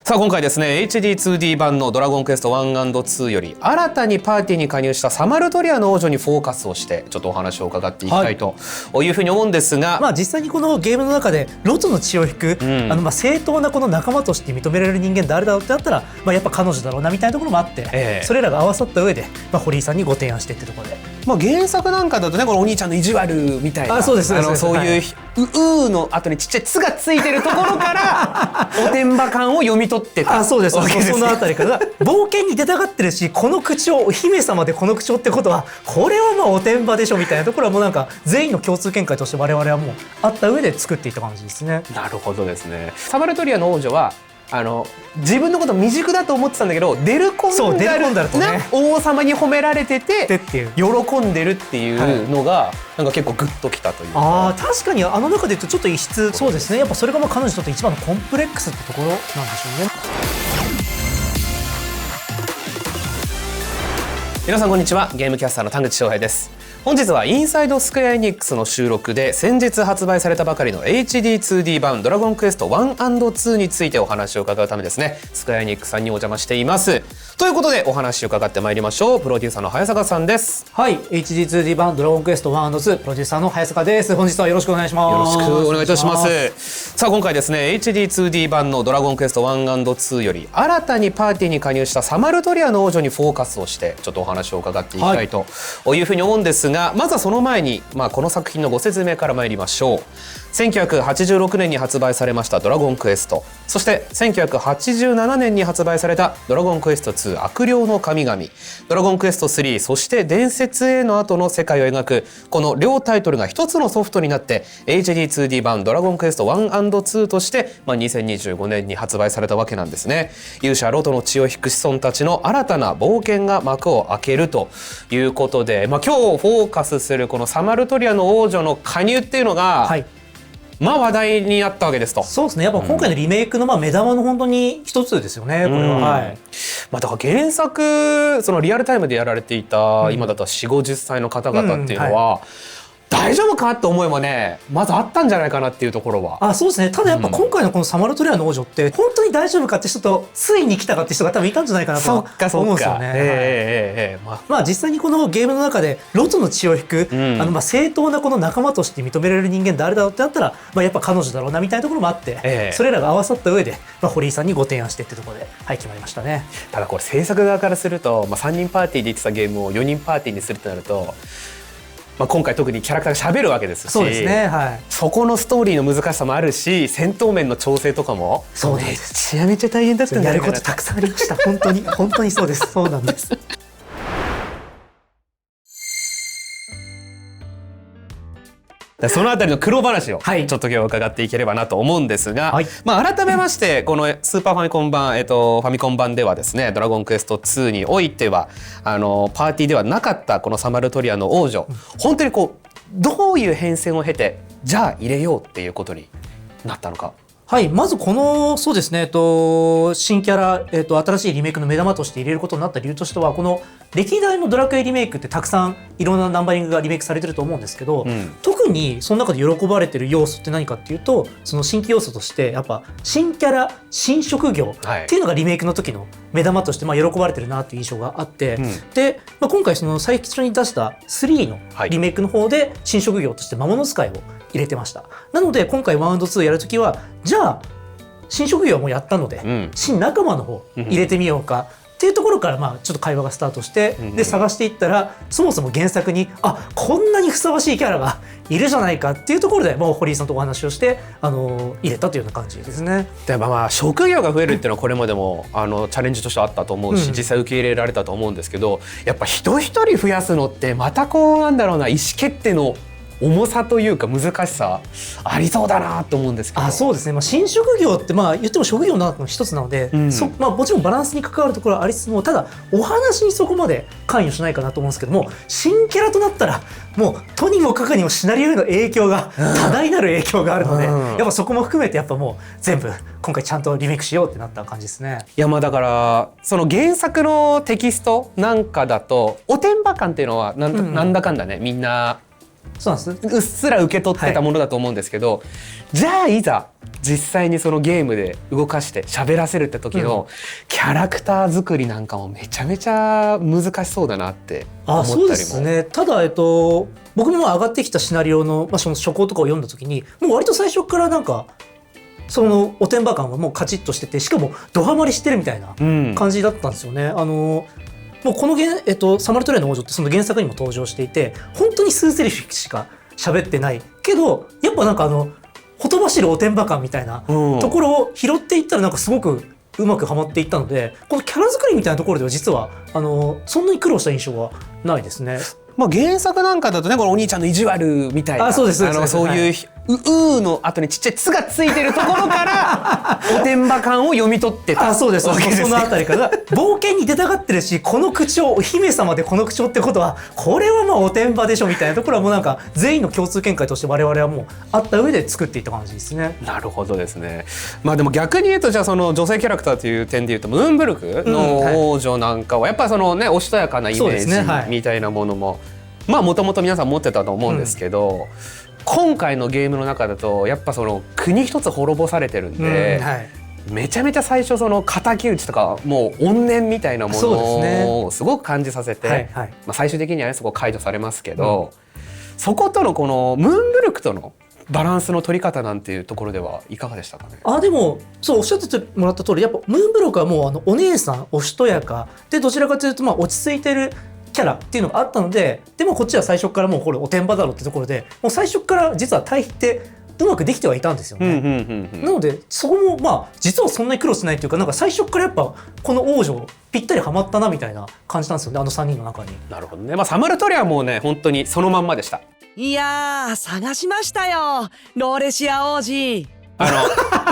さあ今回ですね HD2D 版のドラゴンクエスト 1&2 より新たにパーティーに加入したサマルトリアの王女にフォーカスをしてちょっとお話を伺っていきたいというふうに思うんですが、実際にこのゲームの中でロトの血を引く、正当なこの仲間として認められる人間誰だろうってなったら、やっぱ彼女だろうなみたいなところもあって、それらが合わさった上で、堀井さんにご提案してってところで、原作なんかだとねこのお兄ちゃんの意地悪みたいなそういううの後にちっちゃい「つ」がついてるところからおてんば感を読み取ってたそうですそのあたりから冒険に出たがってるし、この口調お姫様でこの口調ってことはこれはおてんばでしょみたいなところはもうなんか全員の共通見解として我々はもうあった上で作っていった感じですね。なるほどですね。サマルトリアの王女は自分のこと未熟だと思ってたんだけどデルコンダルとね王様に褒められてて喜んでるっていうのがなんか結構グッときたというか、確かにあの中で言うとちょっと異質そうですね。やっぱそれが彼女にとって一番のコンプレックスってところなんでしょうね。皆さんこんにちは、ゲームキャスターの田口翔平です。本日はインサイドスクエアエニックスの収録で先日発売されたばかりの HD2D 版ドラゴンクエスト 1&2 についてお話を伺うためですね、スクエアエニックスさんにお邪魔しています。ということでお話を伺ってまいりましょう。プロデューサーの早坂さんです。はい、 HD2D 版ドラゴンクエスト 1&2 プロデューサーの早坂です。本日はよろしくお願いします。よろしくお願いいたします。さあ今回ですね HD2D 版のドラゴンクエスト 1&2 より新たにパーティーに加入したサマルトリアの王女にフォーカスをしてちょっとお話を伺っていきたいというふうに思うんですが、まずはその前に、この作品のご説明から参りましょう。1986年に発売されましたドラゴンクエスト、そして1987年に発売されたドラゴンクエスト2悪霊の神々、ドラゴンクエスト3そして伝説への後の世界を描くこの両タイトルが一つのソフトになって HD2D 版ドラゴンクエスト 1&2 として、2025年に発売されたわけなんですね。勇者ロトの血を引く子孫たちの新たな冒険が幕を開けるということで、今日フォーカスするこのサマルトリアの王女の加入っていうのが、話題になったわけですと。そうですね。やっぱ今回のリメイクの目玉の本当に一つですよね、これは。だから原作そのリアルタイムでやられていた、今だと40、50歳の方々っていうのは、大丈夫かって思いもねまずあったんじゃないかなっていうところは。そうですね。ただやっぱ今回のこのサマルトリアの王女って本当に大丈夫かって人とついに来たかって人が多分いたんじゃないかなと思うんですよね。実際にこのゲームの中でロトの血を引く、正当なこの仲間として認められる人間誰だろうってなったら、やっぱ彼女だろうなみたいなところもあって、それらが合わさった上で、堀井さんにご提案してってところで、決まりましたね。ただこれ制作側からすると、3人パーティーで行ってたゲームを4人パーティーにするってなると、今回特にキャラクターが喋るわけですし、そうですね、そこのストーリーの難しさもあるし、戦闘面の調整とかもそうです。めちゃめちゃ大変だったんじゃないかな。やることたくさんありました。本当にそうです。そうなんです。そのあたりの苦労話をちょっと今日伺っていければなと思うんですが、改めましてこのスーパーファミコン版、ファミコン版ではですねドラゴンクエスト2においてはパーティーではなかったこのサマルトリアの王女、本当にどういう変遷を経てじゃあ入れようっていうことになったのか。まずこのそうですね、新キャラ、新しいリメイクの目玉として入れることになった理由としては、この歴代のドラクエリメイクってたくさんいろんなナンバリングがリメイクされてると思うんですけど、特にその中で喜ばれてる要素って何かっていうと、その新規要素としてやっぱ新キャラ新職業っていうのがリメイクの時の目玉として喜ばれてるなっていう印象があって、で、今回その最初に出した3のリメイクの方で新職業として魔物使いを入れてました。なので今回 1&2 やるときはじゃあ新職業はもうやったので、新仲間の方入れてみようかっていうところからちょっと会話がスタートして、で探していったらそもそも原作にこんなにふさわしいキャラがいるじゃないかっていうところでもう堀井さんとお話をして入れたというような感じですね。で職業が増えるっていうのはこれまでもチャレンジとしてはあったと思うし、実際受け入れられたと思うんですけど、やっぱ一人増やすのってまた意思決定の重さというか難しさありそうだなと思うんですけど。そうですね。新職業って言っても職業の中の一つなので、もちろんバランスに関わるところはありつつも、ただお話にそこまで関与しないかなと思うんですけども、新キャラとなったらもうとにもかくにもシナリオへの影響が多大なる影響があるので、やっぱそこも含めてやっぱもう全部今回ちゃんとリメイクしようってなった感じですね。いやだからその原作のテキストなんかだとおてんば感っていうのはなんだかんだねみんなそうなんです。うっすら受け取ってたものだと思うんですけど、じゃあいざ実際にそのゲームで動かして喋らせるって時のキャラクター作りなんかもめちゃめちゃ難しそうだなって思ったりも。そうですね。ただ僕も上がってきたシナリオの、その初稿とかを読んだ時にもう割と最初からなんかそのおてんば感はもうカチッとしてて、しかもドハマりしてるみたいな感じだったんですよね。もうこのサマルトレアの王女ってその原作にも登場していて、本当に数セリフしか喋ってないけど、やっぱなんかほとばしるおてんば感みたいなところを拾っていったらなんかすごくうまくはまっていったので、このキャラ作りみたいなところでは実はそんなに苦労した印象はないですね。原作なんかだとね、このお兄ちゃんの意地悪みたいな、そういううの後にちっちゃい「つ」がついてるところからおてんば感を読み取ってた。そうです。そのあたりから冒険に出たがってるし、この口調、お姫様でこの口調ってことはこれはまあおてんばでしょみたいなところはもうなんか全員の共通見解として我々はもうあった上で作っていった感じですね。なるほどですね。でも逆に言うと、じゃあその女性キャラクターという点で言うとムーンブルクの王女なんかはやっぱそのね、おしとやかなイメージみたいなものももともと皆さん持ってたと思うんですけど、今回のゲームの中だとやっぱその国一つ滅ぼされてるんで、めちゃめちゃ最初その敵討ちとかもう怨念みたいなものをすごく感じさせて、最終的にはそこ解除されますけど、そことのこのムーンブルクとのバランスの取り方なんていうところではいかがでしたかね。でもそうおっしゃってもらった通り、やっぱムーンブルクはもうお姉さん、おしとやかで、どちらかというと落ち着いてるキャラっていうのがあったので、でもこっちは最初からもうこれおてんばだろうってところで、もう最初から実は対比ってうまくできてはいたんですよね。なのでそこも実はそんなに苦労しないというか、なんか最初からやっぱこの王女ぴったりはまったなみたいな感じなんですよね、3人の中に。なるほどね。サマルトレアもね本当にそのまんまでした。いやー探しましたよ、ローレシア王子。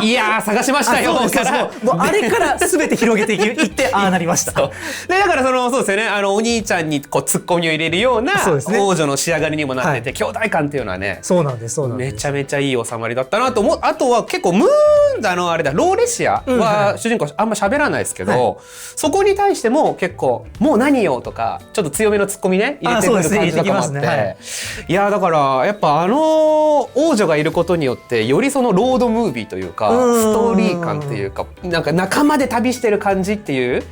いやー探しましたよからもうあれから全て広げていってああなりました。でだからそうですよね、お兄ちゃんにこうツッコミを入れるような王女の仕上がりにもなってて、兄弟感っていうのはね、そうなんです。めちゃめちゃいい収まりだったなと思う。あとは結構ムーンあれだローレシアは主人公あんま喋らないですけど、そこに対しても結構もう何よとかちょっと強めのツッコミね入れてくる感じとかもあって、いやだからやっぱ王女がいることによってよりそのロードムービーというかストーリー感っていうか、なんか仲間で旅してる感じっていう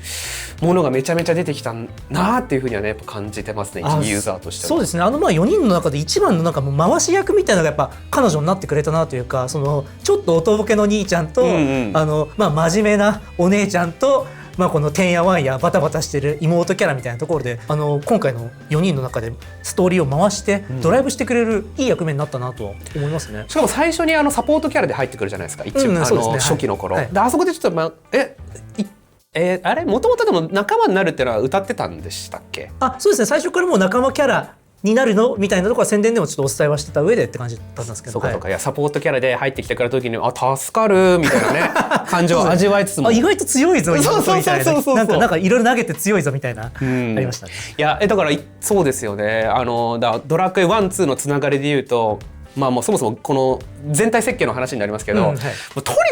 ものがめちゃめちゃ出てきたなっていうふうにはねやっぱ感じてますね、一ユーザーとしては。そうですね。4人の中で一番のなんかもう回し役みたいなのがやっぱ彼女になってくれたなというか、そのちょっとおとぼけの兄ちゃんと、真面目なお姉ちゃんと、このてんやわんやバタバタしてる妹キャラみたいなところで、今回の4人の中でストーリーを回してドライブしてくれるいい役目になったなとは思いますね。しかも最初にサポートキャラで入ってくるじゃないですか、初期の頃、であそこでちょっとあれもともとでも仲間になるっていうのは歌ってたんでしたっけ？そうですね。最初からもう仲間キャラになるのみたいなところは宣伝でもちょっとお伝えはしてた上でって感じだったんですけど、そうかそうか、いやサポートキャラで入ってきてくれた時に助かるみたいなね感情を味わいつつも意外と強いぞ妹みたいな、なんかいろいろ投げて強いぞみたいなありましたね。いやだからそうですよね。ドラクエ1、2のつながりで言うと、もうそもそもこの全体設計の話になりますけど、とにか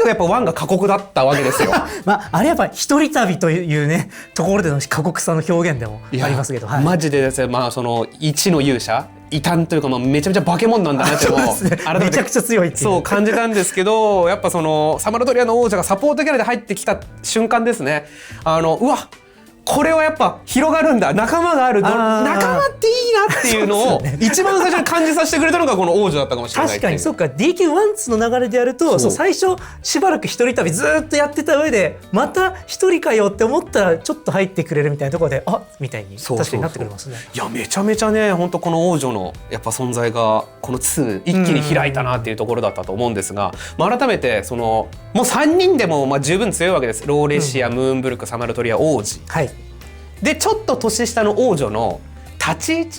くやっぱ1が過酷だったわけですよ。あれやっぱ一人旅というねところでの過酷さの表現でもありますけど、マジでですね、その1の勇者異端というか、めちゃめちゃ化け物なんだなってめちゃくちゃ強いっていうそう感じたんですけど、やっぱそのサマルトリアの王者がサポートキャラで入ってきた瞬間ですね、うわこれはやっぱ広がるんだ、仲間がある、仲間っていいなっていうのを一番最初に感じさせてくれたのがこの王女だったかもしれない。確かにそうか、 DQ1 の流れでやると最初しばらく一人旅ずっとやってた上でまた一人かよって思ったらちょっと入ってくれるみたいなところでみたいに確かになってくれますね。いやめちゃめちゃね本当この王女のやっぱ存在がこの2一気に開いたなっていうところだったと思うんですが、改めてそのもう3人でも十分強いわけです。ローレシア、ムーンブルク、サマルトリア、王子、でちょっと年下の王女の立ち位置、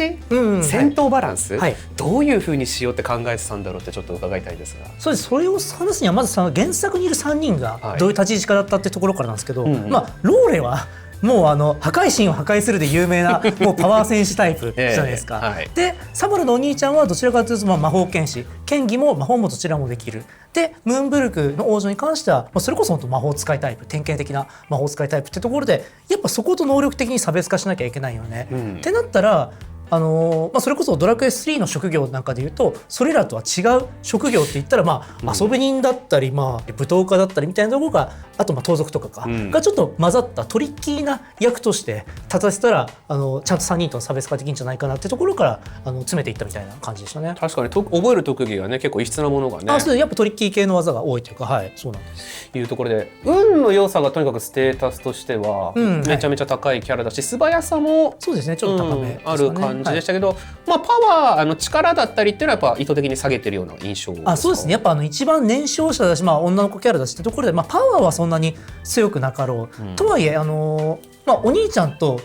戦闘バランス、どういうふうにしようって考えてたんだろうってちょっと伺いたいですが。そうです。それを話すにはまず原作にいる3人がどういう立ち位置かだったってところからなんですけど、ローレはもう破壊神を破壊するで有名なもうパワー戦士タイプじゃないですか。でサマルのお兄ちゃんはどちらかというと魔法剣士、剣技も魔法もどちらもできる。でムーンブルクの王女に関してはそれこそ本当魔法使いタイプ、典型的な魔法使いタイプってところでやっぱそこと能力的に差別化しなきゃいけないよね、ってなったらそれこそドラクエ3の職業なんかでいうとそれらとは違う職業って言ったら、遊び人だったり、舞踏家だったりみたいなところが、あと盗賊とかがちょっと混ざったトリッキーな役として立たせたらちゃんと3人との差別化できるんじゃないかなってところから詰めていったみたいな感じでしたね。確かに覚える特技がね結構異質なものがね。そうやっぱトリッキー系の技が多いというか、はい、そうなんです。いうところで運の良さがとにかくステータスとしてはめちゃめちゃ高いキャラだし、素早さもそうですね、ちょっと高めですかね、ある感じでしたけど、パワー力だったりっていうのはやっぱ意図的に下げてるような印象ですか？そうですね、やっぱ一番年少者だし、女の子キャラだしってところで、パワーはそんなに強くなかろう、とはいえお兄ちゃんと、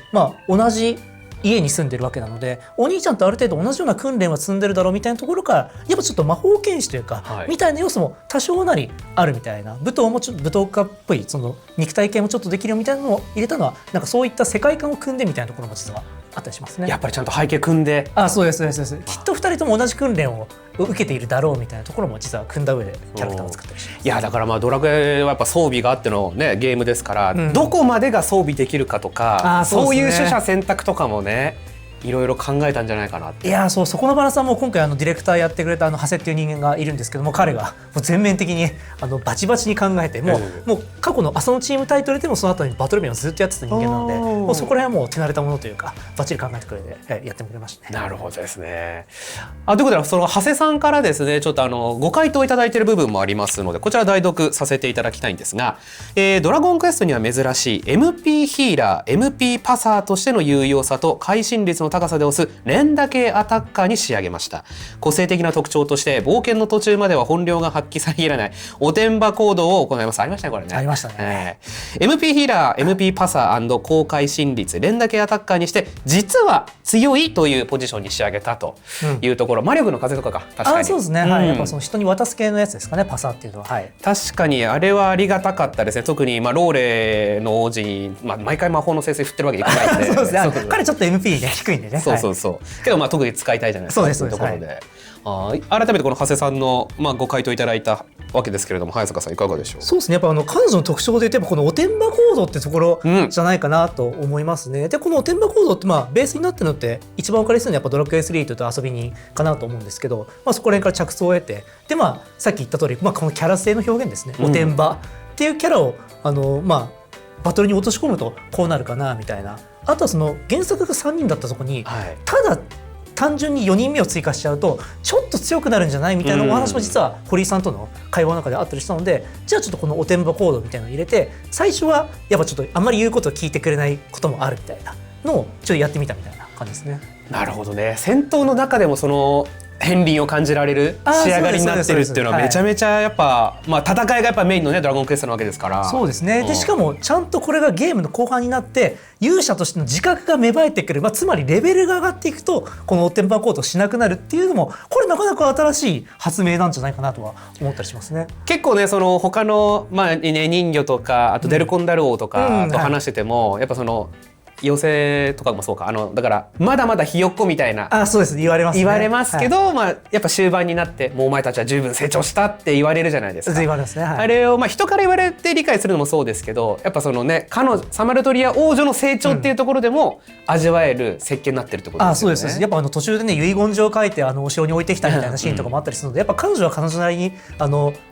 同じ家に住んでるわけなので、お兄ちゃんとある程度同じような訓練は積んでるだろうみたいなところから、やっぱちょっと魔法剣士というか、みたいな要素も多少なりあるみたいな、武闘家っぽいその肉体系もちょっとできるよみたいなのを入れたのは、なんかそういった世界観を組んでみたいなところも実はあったりしますね。やっぱりちゃんと背景組んで。そうですそうです。きっと2人とも同じ訓練を受けているだろうみたいなところも実は組んだ上でキャラクターを作ったりします。いやだからドラクエはやっぱ装備があってのねゲームですから、どこまでが装備できるかとか、そういう取捨選択とかもねいろいろ考えたんじゃないかなって。そこのバランスはもう今回ディレクターやってくれた長谷っていう人間がいるんですけども、彼がもう全面的にバチバチに考えて、もう過去のそのチームタイトルでもその後にバトル面をずっとやってた人間なので、もうそこら辺はもう手慣れたものというかバッチリ考えてくれてやってくれましたね。なるほどですね。ということでその長谷さんからですねちょっとご回答いただいている部分もありますので、こちら代読させていただきたいんですが、ドラゴンクエストには珍しい MP ヒーラー MP パサーとしての有用さと会心率の高さで押す連打系アタッカーに仕上げました。個性的な特徴として冒険の途中までは本領が発揮されきらないおてんば行動を行います。ありましたねこれね。ありましたね。MP ヒーラー MP パサー&高会心率連打系アタッカーにして実は強いというポジションに仕上げたというところ、魔力の風とかが確かにそうですね、やっぱその人に渡す系のやつですかね、パサーっていうのは。確かにあれはありがたかったですね。特にローレの王子に、毎回魔法の先生振ってるわけにいかないんでそうですね、彼ちょっと MP ね低いんでね。そうけど特に使いたいじゃないですか。そういうところで、改めてこの長谷さんのご回答いただいたわけですけれども、早坂さんいかがでしょう？そうですね、やっぱ彼女の特徴で言えばこのおてんば行動ってところじゃないかなと思いますね。でこのおてんば行動ってベースになってるのって一番分かりやすいのはやっぱドラクエ3というと遊び人かなと思うんですけど、そこら辺から着想を得て、でさっき言った通り、このキャラ性の表現ですね、おてんばっていうキャラをバトルに落とし込むとこうなるかなみたいな。あとはその原作が3人だったとこに、ただ単純に4人目を追加しちゃうとちょっと強くなるんじゃないみたいなお話も実は堀井さんとの会話の中であったりしたので、じゃあちょっとこのおてんばコードみたいなのを入れて、最初はやっぱちょっとあんまり言うことを聞いてくれないこともあるみたいなのをちょっとやってみたみたいな感じですね。なるほどね。戦闘の中でもその片鱗を感じられる仕上がりになってるっていうのはめちゃめちゃやっぱ、戦いがやっぱメインのねドラゴンクエストなわけですから。そうですね。でしかもちゃんとこれがゲームの後半になって勇者としての自覚が芽生えてくる、つまりレベルが上がっていくとこのおてんばコードしなくなるっていうのも、これなかなか新しい発明なんじゃないかなとは思ったりしますね。結構ねその他の人魚とかあとデルコンダル王とかと話してても、やっぱその妖精とかもそうか、だからまだまだひよっこみたいな、そうです言われますね、言われますけど、やっぱ終盤になってもうお前たちは十分成長したって言われるじゃないですか。言われますね、あれを人から言われて理解するのもそうですけど、やっぱそのねサマルトリア王女の成長っていうところでも味わえる設計になってるってことですよね。そうです。やっぱ途中でね遺言状を書いてお城に置いてきたみたいなシーンとかもあったりするので、やっぱ彼女は彼女なりに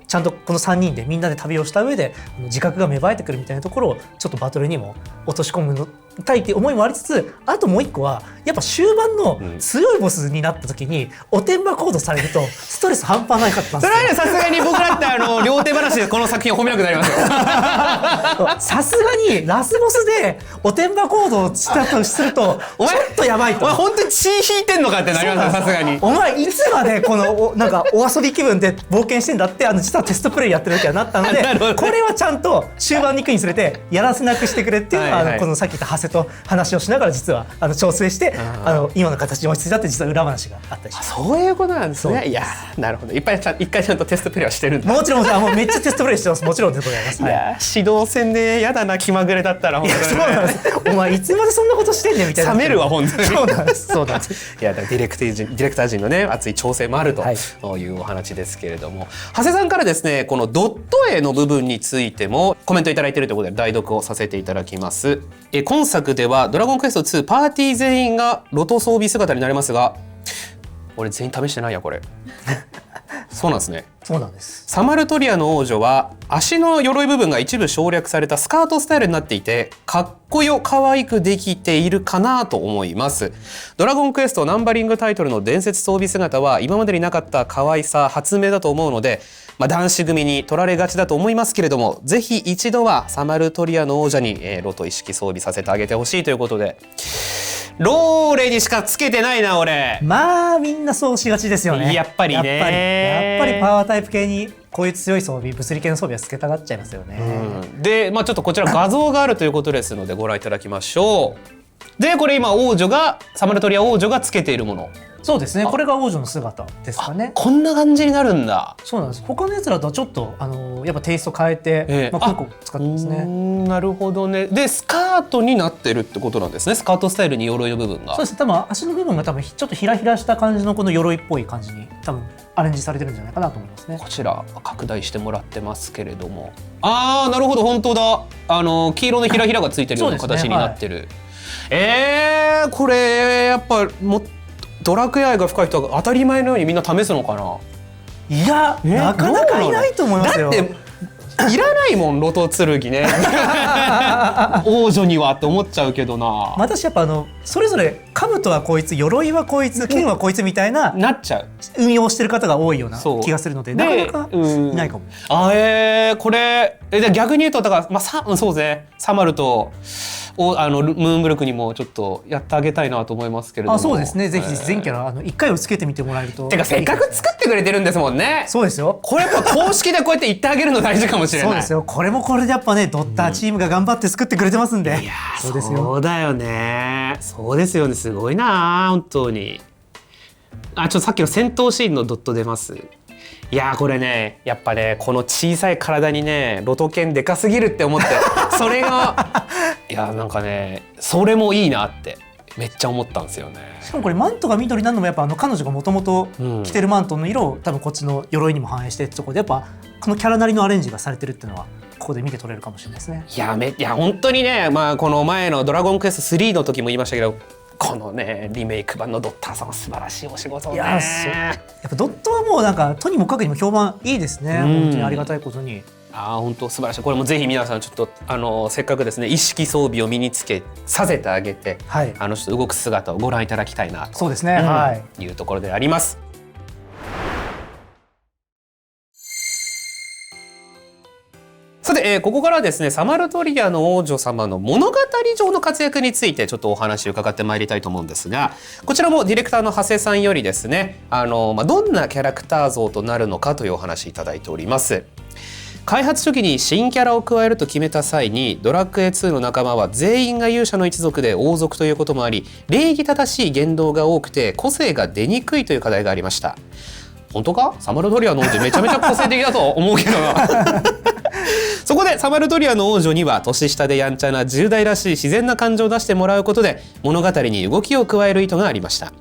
ちゃんとこの3人でみんなで旅をした上で自覚が芽生えてくるみたいなところをちょっとバトルにも落とし込むたいっていう思いもありつつ、あともう一個はやっぱ終盤の強いボスになった時におてんばコードされるとストレス半端ないかったんですよ。それはねさすがに僕らって両手話でこの作品を褒めなくなりますよ。さすがにラスボスでおてんばコードをしたとするとちょっとやばいと。お前本当に血引いてんのかってなりますよ、さすがに。お前いつまでこのなんかお遊び気分で冒険してんだって実はテストプレイやってる時はなったのでこれはちゃんと終盤に行くにつれてやらせなくしてくれっていうのはこのさっき言った長谷と話をしながら実は調整して今の形に落ち着いたって実は裏話があったりします。そういうことなんですね。いやなるほど。一回ちゃんとテストプレイはしてるんだ。もちろんもうめっちゃテストプレイしてます。もちろんでございます。いや指導戦でやだな気まぐれだったら本当に。そうなんです。お前いつまでそんなことしてんねんみたいな。冷めるわ本当に。そうなんです。そうなんです。いやだからディレクター陣のね熱い調整もあるというお話ですけれども、長谷さんからですねこのドット絵の部分についてもコメントいただいているということで代読をさせていただきます。今作作ではドラゴンクエスト2パーティー全員がロト装備姿になりますが、俺全員試してないやこれそうなんですね。そうなんです。サマルトリアの王女は足の鎧部分が一部省略されたスカートスタイルになっていて、かっこよ可愛くできているかなと思います。ドラゴンクエストナンバリングタイトルの伝説装備姿は今までになかった可愛さ発明だと思うので、男子組に取られがちだと思いますけれども、ぜひ一度はサマルトリアの王者に、ロト意識装備させてあげてほしいということで、ローレにしかつけてないな俺。まあみんなそうしがちですよね。やっぱりね。やっぱりパワータイプ系にこういう強い装備、物理系の装備はつけたがっちゃいますよね。で、ちょっとこちら画像があるということですのでご覧いただきましょう。でこれ今サマルトリア王女がつけているもの。そうですね。これが王女の姿ですかね。こんな感じになるんだ。そうなんです。他のやつらとはちょっとやっぱテイスト変えて、今個使ってますね。なるほどね。でスカートになってるってことなんですね。スカートスタイルに鎧の部分が。そうですね。多分足の部分がちょっとひらひらした感じのこの鎧っぽい感じに多分アレンジされてるんじゃないかなと思いますね。こちら拡大してもらってますけれども、なるほど本当だ。黄色のひらひらがついてるような形になってる。これやっぱドラクエ愛が深い人は当たり前のようにみんな試すのかな。いや、なかなかいないと思いますよ。だっていらないもんロト剣ね王女にはって思っちゃうけどな。私やっぱそれぞれ兜はこいつ、鎧はこいつ、剣はこいつみたいななっちゃう運用してる方が多いような気がするので、なかなかいないかも。これ逆に言うとだからそうですね、サマルとムーンブルクにもちょっとやってあげたいなと思いますけれども。そうですね。ぜひ全キャラ1回をつけてみてもらえると。てかせっかく作ってくれてるんですもんね。そうですよ。これやっぱ公式でこうやって言ってあげるの大事かもしれない。そうですよ。これもこれでやっぱね、ドッターチームが頑張って作ってくれてますんで。いやそうですよ。そうだよね。そうですよね。すごいな本当に。ちょっとさっきの戦闘シーンのドット出ます。いやこれね、やっぱね、この小さい体にねロト剣でかすぎるって思ってそれがいやなんかね、それもいいなってめっちゃ思ったんですよね。しかもこれマントが緑なのもやっぱ彼女がもともと着てるマントの色を多分こっちの鎧にも反映してってところで、やっぱこのキャラなりのアレンジがされてるっていうのはここで見て取れるかもしれないですね。いや本当にね、この前のドラゴンクエスト3の時も言いましたけど、このねリメイク版のドッターさんは素晴らしいお仕事をね。やっぱドットはもうなんかとにもかくにも評判いいですね。本当にありがたいことに。本当素晴らしい。これもぜひ皆さんちょっとせっかくですね意識装備を身につけさせてあげて、ちょっと動く姿をご覧いただきたいなと。そうですね。いうところであります。さて、ここからはですねサマルトリアの王女様の物語上の活躍についてちょっとお話を伺ってまいりたいと思うんですが、こちらもディレクターの長谷さんよりですねどんなキャラクター像となるのかというお話いただいております。開発初期に新キャラを加えると決めた際に、ドラクエ2の仲間は全員が勇者の一族で王族ということもあり、礼儀正しい言動が多くて個性が出にくいという課題がありました。本当か？サマルトリアの王女めちゃめちゃ個性的だと思うけどなそこでサマルトリアの王女には年下でやんちゃな10代らしい自然な感情を出してもらうことで物語に動きを加える意図がありました。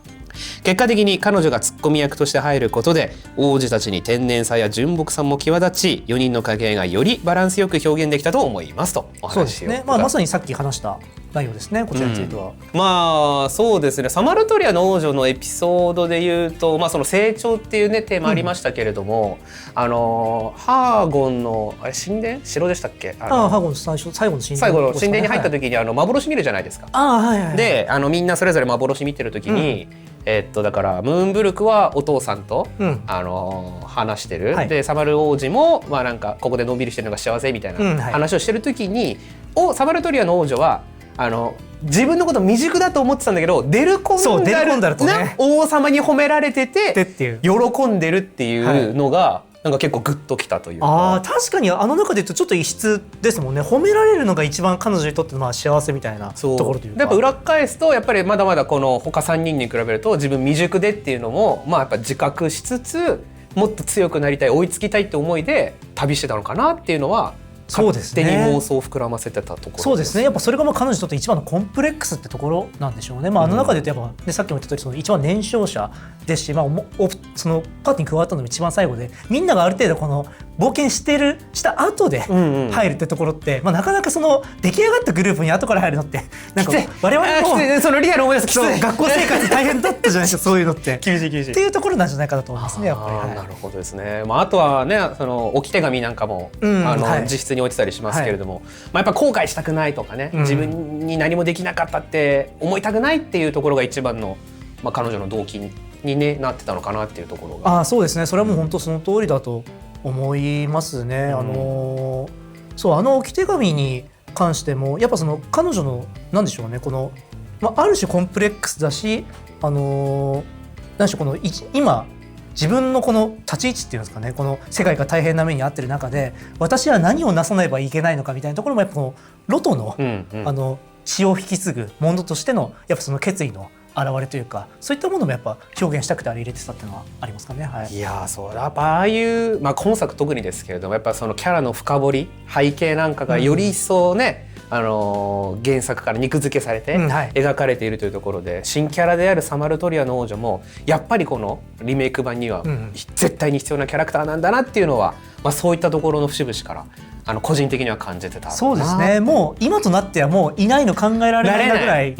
結果的に彼女がツッコミ役として入ることで王子たちに天然さや純朴さも際立ち、4人の掛け合いがよりバランスよく表現できたと思いますとお話を。そうですね。まさにさっき話した内容ですね。こちらについては、そうですね。サマルトリアの王女のエピソードでいうと、その成長っていうねテーマありましたけれども、ハーゴンの神殿城でしたっけ？ハーゴンの最後の神殿、最後の神殿に入った時に幻見るじゃないですか。でみんなそれぞれ幻見てる時に、だからムーンブルクはお父さんと、話してる、でサマル王子もなんかここでのんびりしてるのが幸せみたいな話をしてる時に、サマルトリアの王女は自分のこと未熟だと思ってたんだけどデルコンダルな王様に褒められてて喜んでるっていうのが、なんか結構グッときたというか。確かに中で言うとちょっと異質ですもんね。褒められるのが一番彼女にとって幸せみたいなところというか。やっぱ裏返すとやっぱりまだまだこの他3人に比べると自分未熟でっていうのもやっぱ自覚しつつ、もっと強くなりたい、追いつきたいって思いで旅してたのかなっていうのは勝手に妄想を膨らませてたところ。そうですね。やっぱそれが彼女にとって一番のコンプレックスってところなんでしょうね。あの中で言うとやっぱ、さっきも言った通りその一番年少者ですし、そのパーティーに加わったのも一番最後で、みんながある程度この冒険した後で入るってところって、なかなかその出来上がったグループに後から入るのってなんか我々もそのリアル思い出すきつい学校生活大変だったじゃないですかそういうのって厳しいっていうところなんじゃないかなと思いますねやっぱり。なるほどですね。あとはねその置き手紙なんかも、自室に置いてたりしますけれども、やっぱ後悔したくないとかね、自分に何もできなかったって思いたくないっていうところが一番の、彼女の動機に、ね、なってたのかなっていうところが。そうですねそれはもう本当その通りだと思いますね。置き手紙に関してもやっぱその彼女のなんでしょうねこの、ある種コンプレックスだしなんでしょうこの今自分のこの立ち位置っていうんですかねこの世界が大変な目に遭ってる中で私は何をなさねばいけないのかみたいなところもやっぱこのロトの、血を引き継ぐものとしてのやっぱその決意の現れというかそういったものもやっぱ表現したくてあれ入れてたっていうのはありますかね。いやそうやっぱああいう、今作特にですけれどもやっぱそのキャラの深掘り背景なんかがより一層ね、原作から肉付けされて描かれているというところで、新キャラであるサマルトリアの王女もやっぱりこのリメイク版には絶対に必要なキャラクターなんだなっていうのは、そういったところの節々から個人的には感じてた。そうですねもう今となってはもういないの考えられないぐらい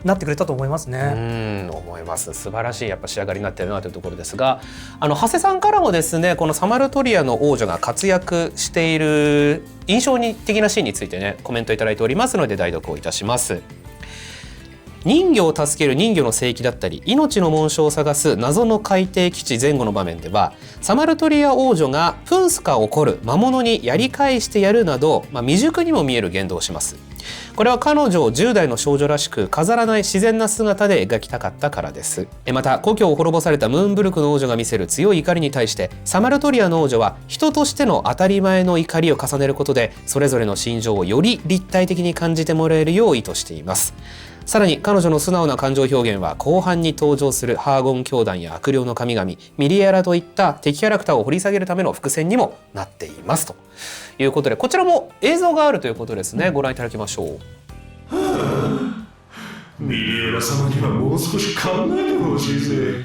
なってくれたと思いますね。思います素晴らしいやっぱ仕上がりになってるなというところですが長谷さんからもですねこのサマルトリアの王女が活躍している印象的なシーンについてねコメントいただいておりますので代読をいたします。人魚を助ける人魚の聖域だったり命の紋章を探す謎の海底基地前後の場面ではサマルトリア王女がプンスカを怒る魔物にやり返してやるなど、未熟にも見える言動をします。これは彼女を10代の少女らしく飾らない自然な姿で描きたかったからです。また故郷を滅ぼされたムーンブルクの王女が見せる強い怒りに対してサマルトリアの王女は人としての当たり前の怒りを重ねることでそれぞれの心情をより立体的に感じてもらえるよう意図しています。さらに彼女の素直な感情表現は後半に登場するハーゴン教団や悪霊の神々ミリエラといった敵キャラクターを掘り下げるための伏線にもなっていますということでこちらも映像があるということですね、ご覧いただきましょう。ミリエラ様にはもう少し考えてほしいぜ。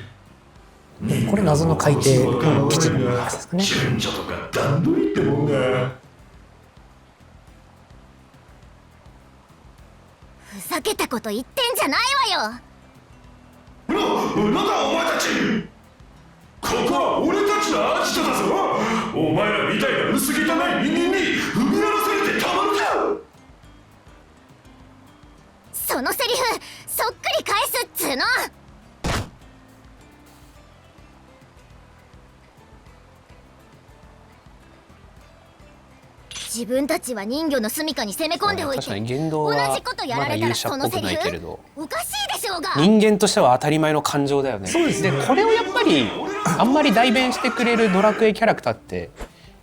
これ謎の海底基地のやつですかね。順序とか段取りってもんが。ふざけたこと言ってんじゃないわよ。なんだお前たち。ここは俺たちのアジトだぞ。お前らみたいな薄汚い人間に踏み荒らされてたまるか。そのセリフそっくり返すっつーの。自分たちは人魚の住処に攻め込んでおいて、確かに言動は同じことやられたらそのセリフおかしいでしょうが。人間としては当たり前の感情だよね。そうですね。でこれをやっぱりあんまり代弁してくれるドラクエキャラクターって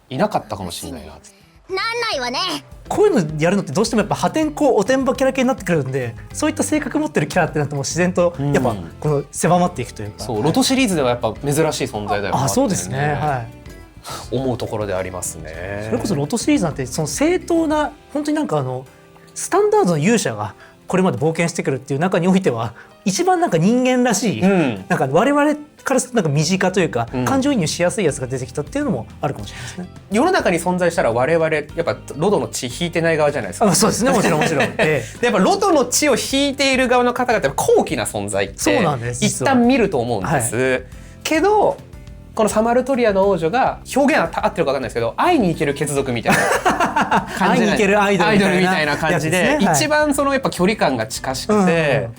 いなかったかもしれないな。なんないわね。こういうのやるのってどうしてもやっぱ破天荒おてんばキャラ系になってくるんでそういった性格持ってるキャラってなっても自然とやっぱこの狭まっていくというか、そうロトシリーズではやっぱ珍しい存在だよな。そうですね、はい、思うところでありますね。それこそロトシリーズなんてその正当な本当になんかスタンダードの勇者がこれまで冒険してくるっていう中においては一番なんか人間らしい、なんか我々からするとなんか身近というか、感情移入しやすいやつが出てきたっていうのもあるかもしれないですね。世の中に存在したら我々やっぱロドの血引いてない側じゃないですか。そうですねもちろんもちろん。でやっぱロドの血を引いている側の方々は高貴な存在ってそうなんです一旦見ると思うんです、けどこのサマルトリアの王女が表現合ってるか分かんないですけど会いに行ける血族みたいな感じで会いに行けるアイドルみたいな感じで、一番そのやっぱ距離感が近しくて、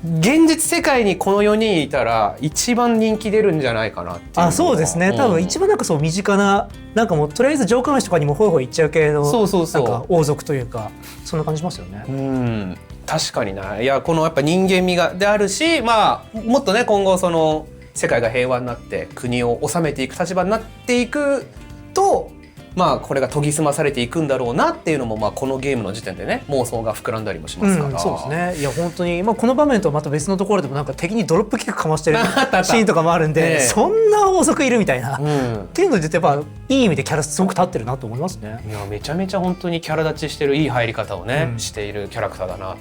現実世界にこの4人いたら一番人気出るんじゃないかなっていう。そうですね多分一番なんかそう身近ななんかもうとりあえず城下町とかにもホイホイ行っちゃう系のなんか王族というかそんな感じしますよね。確かにないやこのやっぱ人間味がであるし、もっとね今後その世界が平和になって国を治めていく立場になっていくとまあこれが研ぎ澄まされていくんだろうなっていうのも、まあこのゲームの時点でね妄想が膨らんだりもしますから、そうですね。いや本当に、まあ、この場面とはまた別のところでもなんか敵にドロップキックかましてるシーンとかもあるんで、そんな法則いるみたいな、っていうのでやっぱいい意味でキャラすごく立ってるなと思いますね。いやめちゃめちゃ本当にキャラ立ちしてるいい入り方をね、しているキャラクターだな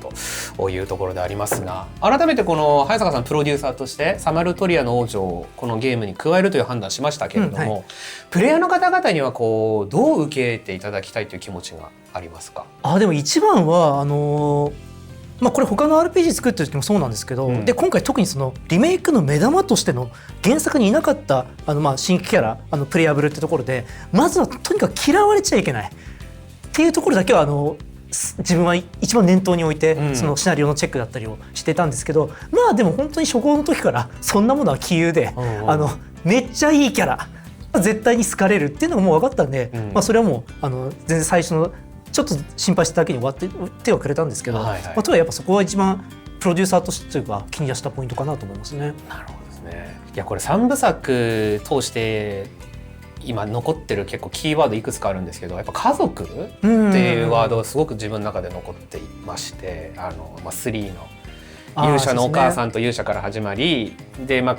というところでありますが、改めてこの早坂さんプロデューサーとしてサマルトリアの王女をこのゲームに加えるという判断しましたけれども、プレイヤーの方々にはこうどう受け入れていただきたいという気持ちがありますか？でも一番はまあ、これ他の RPG 作ってる時もそうなんですけど、で今回特にそのリメイクの目玉としての原作にいなかったまあ新規キャラプレイアブルってところで、まずはとにかく嫌われちゃいけないっていうところだけは自分は一番念頭に置いて、そのシナリオのチェックだったりをしてたんですけど、まあでも本当に初行の時からそんなものは杞憂で、めっちゃいいキャラ絶対に好かれるっていうのがもう分かったんで、まあ、それはもう全然最初のちょっと心配しただけに終わって手はくれたんですけど、まあ、とはやっぱそこは一番プロデューサーとしては気にしたポイントかなと思いますね。なるほどですね。いやこれ3部作通して今残ってる結構キーワードいくつかあるんですけど、やっぱ家族っていうワードがすごく自分の中で残っていまして、まあ、3の勇者のお母さんと勇者から始まりで、まあ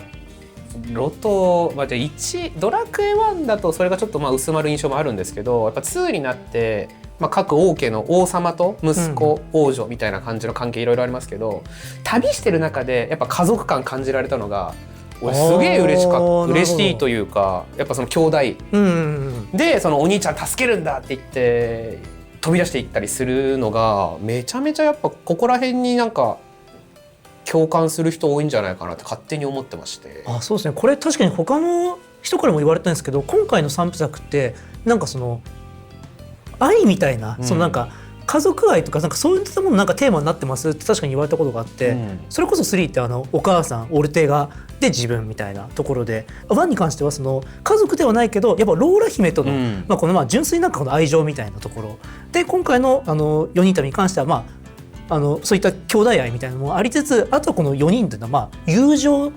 ロト、まあ、1ドラクエ1だとそれがちょっとまあ薄まる印象もあるんですけど、やっぱ2になって、まあ、各王家の王様と息子、王女みたいな感じの関係いろいろありますけど、旅してる中でやっぱ家族感感じられたのが俺すげえ嬉しいというか、やっぱその兄弟でそのお兄ちゃん助けるんだって言って飛び出していったりするのがめちゃめちゃやっぱここら辺になんか共感する人多いんじゃないかなって勝手に思ってまして。そうですね。これ確かに他の人からも言われたんですけど、今回の3部作ってなんかその愛みたいな、そのなんか家族愛とかなんかそういったものなんかテーマになってますって確かに言われたことがあって、それこそ3ってお母さんオルテガで自分みたいなところで、1に関してはその家族ではないけどやっぱローラ姫との、まあこのまあ純粋なこの愛情みたいなところで、今回の4人旅に関してはまあそういった兄弟愛みたいなのもありつつ、あとはこの4人というのはまあ友情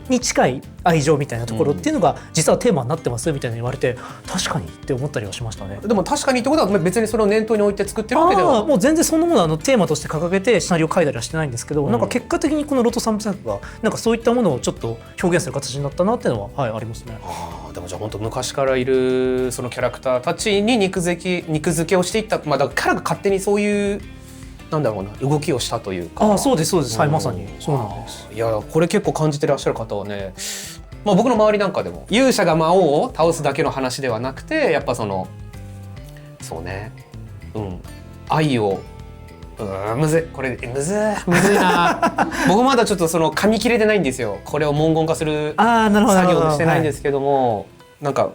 に近い愛情みたいなところっていうのが実はテーマになってますみたいな言われて、確かにって思ったりはしましたね。でも確かにってことは別にそれを念頭に置いて作ってるわけではもう全然そんなものはテーマとして掲げてシナリオを書いたりはしてないんですけど、なんか結果的にこのロト3部作がなんかそういったものをちょっと表現する形になったなっていうのは、ありますね。でもじゃあ本当昔からいるそのキャラクターたちに肉付けをしていった、まあ、だからキャラが勝手にそういうなんだろうな動きをしたというか。そうですそうです、はい、まさにそうなんです。いやこれ結構感じてらっしゃる方はね、まあ、僕の周りなんかでも勇者が魔王を倒すだけの話ではなくて、やっぱそうね、愛をむずいな僕まだちょっと噛み切れてないんですよ。これを文言化する作業をしてないんですけども、なんか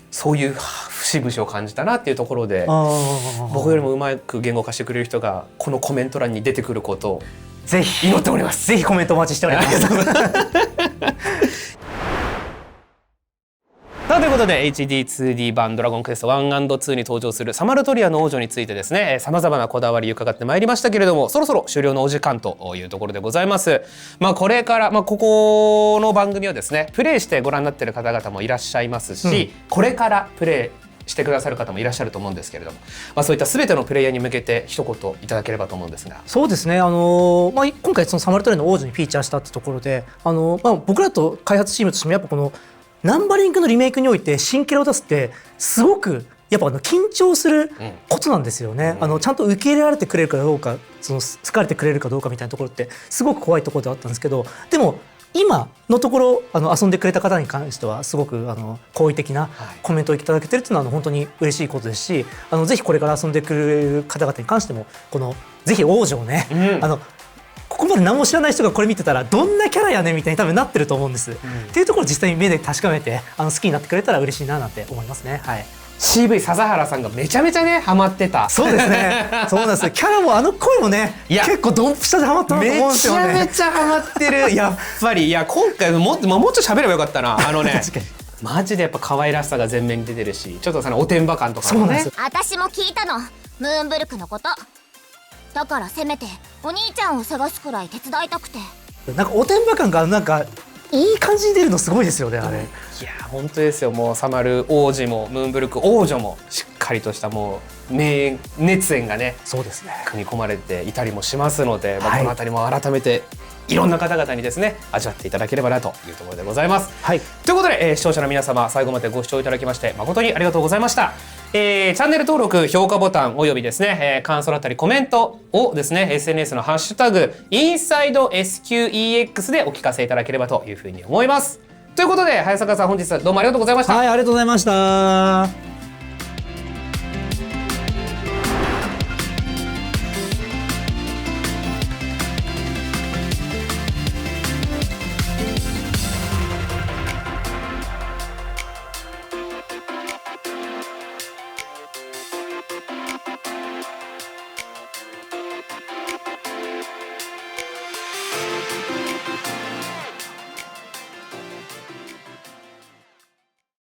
そういう節々を感じたなっていうところで、僕よりもうまく言語化してくれる人がこのコメント欄に出てくることをぜひ祈っております。ぜひコメントお待ちしております。さあということで HD2D 版ドラゴンクエスト 1&2 に登場するサマルトリアの王女についてですね、さまざまなこだわり伺ってまいりましたけれども、そろそろ終了のお時間というところでございます。まあこれから、ここの番組をですねプレイしてご覧になっている方々もいらっしゃいますし、これからプレイしてくださる方もいらっしゃると思うんですけれども、そういった全てのプレイヤーに向けて一言いただければと思うんですが。そうですね、今回そのサマルトリアの王女にフィーチャーしたってところで、僕らと開発チームとしてもやっぱこのナンバリングのリメイクにおいて新キャラを出すってすごくやっぱ緊張することなんですよね。ちゃんと受け入れられてくれるかどうか、好かれてくれるかどうかみたいなところってすごく怖いところではあったんですけど、でも今のところ遊んでくれた方に関してはすごく好意的なコメントをいただけてるっていうのは本当に嬉しいことですし、ぜひこれから遊んでくれる方々に関してもぜひ王女をね、ここまで何も知らない人がこれ見てたらどんなキャラやねみたいに多分なってると思うんです、っていうところを実際に目で確かめて好きになってくれたら嬉しいななんて思いますね。はい、CV 笹原さんがめちゃめちゃねハマってた。そうですねそうなんです。キャラも声もね結構ドンピシャでハマったなと思うんですよね。めちゃめちゃハマってるやっぱり。いや今回もっとちょっと喋ればよかったな。確かにマジでやっぱ可愛らしさが前面に出てるし、ちょっとおてんば感とかもね。私も聞いたの、ムーンブルクのこと。だからせめてお兄ちゃんを探すくらい手伝いたくて。なんかおてんば感がなんかいい感じに出るのすごいですよねあれ。いや本当ですよ。もうサマル王子もムーンブルク王女もしっかりとしたもう熱演がねそうですね。組み込まれていたりもしますので、はいこの辺りも改めていろんな方々にですね味わっていただければなというところでございます。はい。ということで、視聴者の皆様最後までご視聴いただきまして誠にありがとうございました。チャンネル登録評価ボタンおよびですね、感想だったりコメントをですね SNS のハッシュタグインサイド SQEX でお聞かせいただければというふうに思います。ということで早坂さん本日はどうもありがとうございました。はい、ありがとうございました。